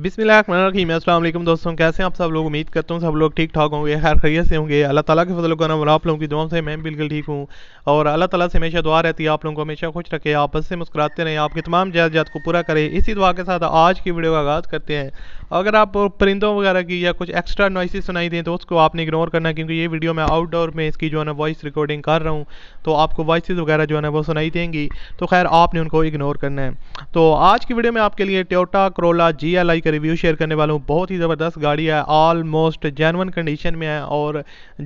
बिस्मिल्लाहिर्रहमानिर्रहीम। अस्सलाम वालेकुम दोस्तों, कैसे हैं आप सब लोग। उम्मीद करता हूँ सब लोग ठीक ठाक होंगे, खैर खैरियत से होंगे। अल्लाह ताला के फजल करम और आप लोगों की दुआओं से मैं बिल्कुल ठीक हूँ। और अल्लाह ताला से हमेशा दुआ रहती है आप लोगों को हमेशा खुश रखे, आपस से मुस्कुराते रहें, आपकी तमाम जायज़ात को पूरा करें। इसी दुआ के साथ आज की वीडियो का आगाज़ करते हैं। अगर आप परिंदों वगैरह की या कुछ एक्स्ट्रा नॉइसेस सुनाई दें तो उसको आपने इग्नोर करना है, क्योंकि ये वीडियो मैं आउटडोर में इसकी जो है ना वॉइस रिकॉर्डिंग कर रहा हूँ, तो आपको वॉइसेस वगैरह जो है ना वो सुनाई देंगी, तो खैर आपने उनको इग्नोर करना है। तो आज की वीडियो में आपके लिए टोयोटा कोरोला GLI का रिव्यू शेयर करने वाला हूँ। बहुत ही ज़बरदस्त गाड़ी है, ऑलमोस्ट जेन्युइन कंडीशन में है और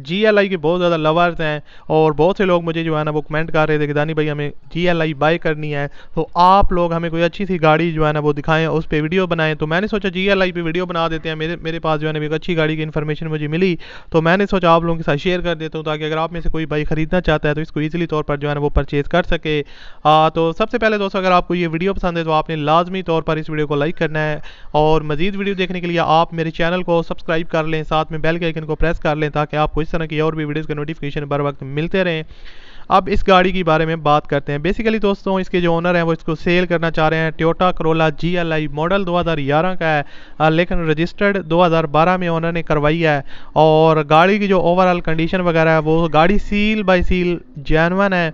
GLI के बहुत ज़्यादा लवर्स हैं। और बहुत से लोग मुझे जो है ना वो कमेंट कर रहे थे कि दानी भाई हमें GLI बाय करनी है, तो आप लोग हमें कोई अच्छी सी गाड़ी जो है ना वो दिखाएं, उस पर वीडियो बनाएं। तो मैंने सोचा GLI पे वीडियो बना देते हैं। मेरे पास जो है ना एक अच्छी गाड़ी की इन्फॉर्मेशन मुझे मिली, तो मैंने सोचा आप लोगों के साथ शेयर कर देता हूँ, ताकि अगर आप में से कोई भाई खरीदना चाहता है तो इसको ईजिली तौर पर जो है ना वो परचेज़ कर सके। तो सबसे पहले दोस्तों, अगर आपको ये वीडियो पसंद है तो आपने लाजमी तौर पर इस वीडियो को लाइक करना है, और मजीद वीडियो देखने के लिए आप मेरे चैनल को सब्सक्राइब कर लें, साथ में बेल के आइकन को प्रेस कर लें, ताकि आपको इस तरह की और भी वीडियोज़ के नोटिफिकेशन बर वक्त मिलते रहें। अब इस गाड़ी के बारे में बात करते हैं। बेसिकली दोस्तों, इसके जो ओनर हैं वो इसको सेल करना चाह रहे हैं। टोयोटा कोरोला GLI मॉडल 2011 का है, लेकिन रजिस्टर्ड 2012 में ओनर ने करवाई है। और गाड़ी की जो ओवरऑल कंडीशन वगैरह है वो गाड़ी सील बाय सील जेन्युइन है।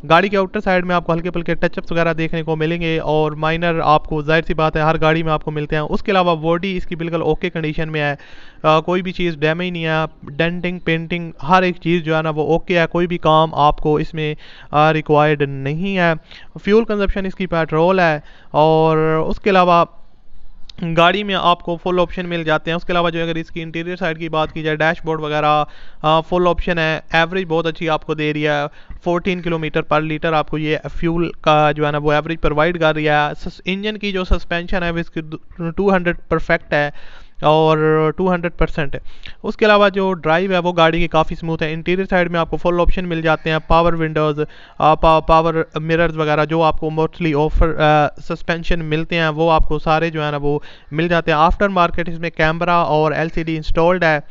गाड़ी के आउटर साइड में आपको हल्के फुल्के टचअप्स वगैरह देखने को मिलेंगे, और माइनर आपको जाहिर सी बात है हर गाड़ी में आपको मिलते हैं। उसके अलावा बॉडी इसकी बिल्कुल ओके कंडीशन में है, कोई भी चीज़ डैमेज नहीं है। डेंटिंग पेंटिंग हर एक चीज़ जो है ना वो ओके है, कोई भी काम आपको इसमें रिक्वायर्ड नहीं है। फ्यूल कंजप्शन इसकी पेट्रोल है, और उसके अलावा गाड़ी में आपको फुल ऑप्शन मिल जाते हैं। उसके अलावा जो अगर इसकी इंटीरियर साइड की बात की जाए, डैशबोर्ड वगैरह फुल ऑप्शन है। एवरेज बहुत अच्छी आपको दे रही है, 14 किलोमीटर पर लीटर आपको ये फ्यूल का जो है ना वो एवरेज प्रोवाइड कर रही है। इंजन की जो सस्पेंशन है वो इसकी 200 परफेक्ट है और 200% है। उसके अलावा जो ड्राइव है वो गाड़ी की काफ़ी स्मूथ है। इंटीरियर साइड में आपको फुल ऑप्शन मिल जाते हैं, पावर विंडोज़, पावर मिरर्स वगैरह जो आपको मोस्टली ऑफर सस्पेंशन मिलते हैं वो आपको सारे जो है ना वो मिल जाते हैं। आफ्टर मार्केट इसमें कैमरा और LCD इंस्टॉल्ड है,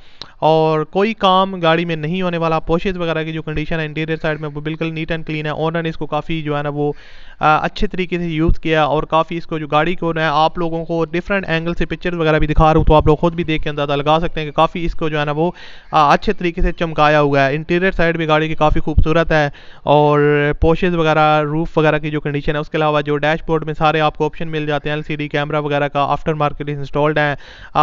और कोई काम गाड़ी में नहीं होने वाला। पोशेज वगैरह की जो कंडीशन है इंटीरियर साइड में वो बिल्कुल नीट एंड क्लीन है। ओनर ने इसको काफ़ी जो है ना वो अच्छे तरीके से यूज़ किया, और काफ़ी इसको जो गाड़ी को है आप लोगों को डिफरेंट एंगल से पिक्चर वगैरह भी दिखा रहा हूँ, तो आप लोग खुद भी देख के अंदाज़ा लगा सकते हैं कि काफ़ी इसको जो है ना वो अच्छे तरीके से चमकाया हुआ है। इंटीरियर साइड भी गाड़ी की काफ़ी खूबसूरत है, और पोशेज वगैरह रूफ वगैरह की जो कंडीशन है। उसके अलावा जो डैशबोर्ड में सारे आपको ऑप्शन मिल जाते हैं, LCD कैमरा वगैरह का आफ्टर मार्केट इंस्टॉल्ड है।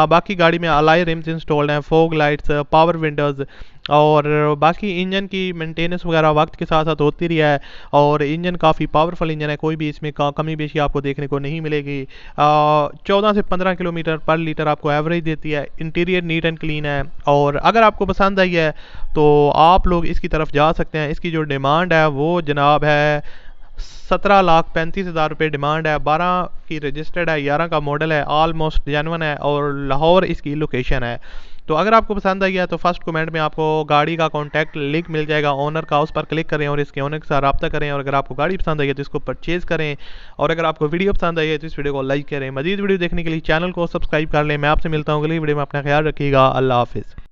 बाकी गाड़ी में अलॉय रिम्स इंस्टॉल्ड हैं, फॉग लाइट्स, पावर विंडोज़, और बाकी इंजन की मेंटेनेंस वगैरह वक्त के साथ साथ होती रही है। और इंजन काफ़ी पावरफुल इंजन है, कोई भी इसमें कमी बेशी आपको देखने को नहीं मिलेगी। 14 से 15 किलोमीटर पर लीटर आपको एवरेज देती है। इंटीरियर नीट एंड क्लीन है, और अगर आपको पसंद आई है तो आप लोग इसकी तरफ जा सकते हैं। इसकी जो डिमांड है वो जनाब है 17,35,000 रुपये डिमांड है। 12 की रजिस्टर्ड है, 11 का मॉडल है, ऑलमोस्ट जेन्युइन है, और लाहौर इसकी लोकेशन है। तो अगर आपको पसंद आई है तो फर्स्ट कमेंट में आपको गाड़ी का कॉन्टैक्ट लिंक मिल जाएगा ओनर का, उस पर क्लिक करें और इसके ओनर के साथ रब्ता करें। और अगर आपको गाड़ी पसंद आई है तो इसको परचेज़ करें, और अगर आपको वीडियो पसंद आई है तो इस वीडियो को लाइक करें। मजीद वीडियो देखने के लिए चैनल को सब्सक्राइब कर लें। मैं आपसे मिलता हूँ अगली वीडियो में, अपना ख्याल रखिएगा। अल्लाह हाफिज़।